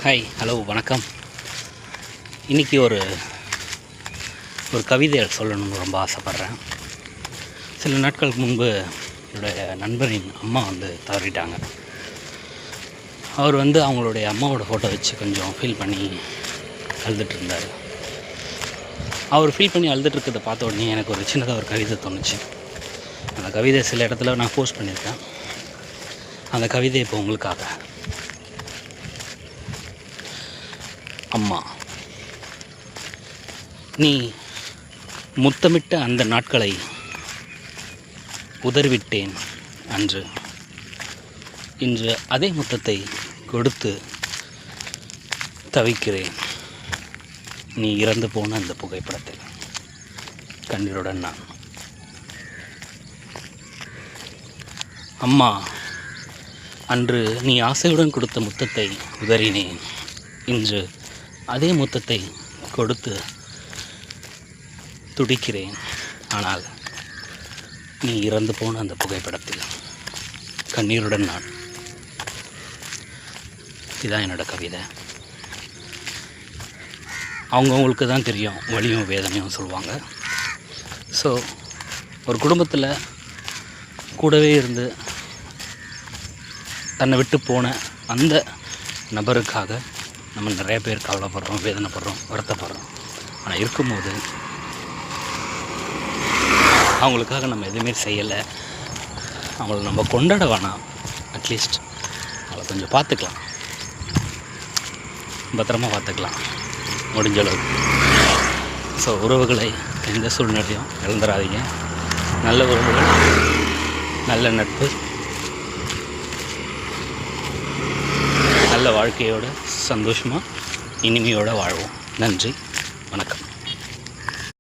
Hi, hello, வணக்கம். இன்றைக்கி ஒரு கவிதை சொல்லணும்னு ரொம்ப ஆசைப்பட்றேன். சில நாட்களுக்கு முன்பு என்னுடைய நண்பரின் அம்மா தவறிட்டாங்க. அவர் அவங்களுடைய அம்மாவோட ஃபோட்டோ வச்சு கொஞ்சம் ஃபீல் பண்ணி அழுதுகிட்ருந்தார். அவர் ஃபீல் பண்ணி அழுதுகிட்ருக்கிறத பார்த்த உடனே எனக்கு ஒரு சின்னதாக ஒரு கவிதை தோணுச்சு. அந்த கவிதை சில இடத்துல நான் போஸ்ட் பண்ணியிருக்கேன். அந்த கவிதை இப்போ உங்களுக்காக. அம்மா, நீ முத்தமிட்ட அந்த நாட்களை உதறிவிட்டேன் அன்று. இன்று அதே முத்தத்தை கொடுத்து தவிக்கிறேன். நீ இறந்து போன அந்த புகைப்படத்தில் கண்ணீருடன் நான். அம்மா, அன்று நீ ஆசையுடன் கொடுத்த முத்தத்தை உதறினேன். இன்று அதே முத்தத்தை கொடுத்து துடிக்கிறேன். ஆனால் நீ இறந்து போன அந்த புகைப்படத்தில் கண்ணீருடன் நான். இதுதான் என்னோடய கவிதை. அவங்கவுங்களுக்கு தான் தெரியும் வலியும் வேதனையும் சொல்லுவாங்க. ஸோ ஒரு குடும்பத்தில் கூடவே இருந்து தன்னை விட்டு போன அந்த நபருக்காக நம்ம நிறைய பேர் கவலைப்படுறோம், வேதனைப்படுறோம், வருத்தப்படுறோம். ஆனால் இருக்கும்போது அவங்களுக்காக நம்ம எதுவுமே செய்யலை. அவங்கள நம்ம கொண்டாட வேணாம். அட்லீஸ்ட் அவளை கொஞ்சம் பார்த்துக்கலாம், பத்திரமா பார்த்துக்கலாம் முடிஞ்ச அளவுக்கு. ஸோ உறவுகளை எந்த சூழ்நிலையும் இழந்துடாதீங்க. நல்ல உறவுகள், நல்ல நட்பு, நல்ல வாழ்க்கையோடு சந்தோஷமாக இனிமையோடு வாழ்வோம். நன்றி, வணக்கம்.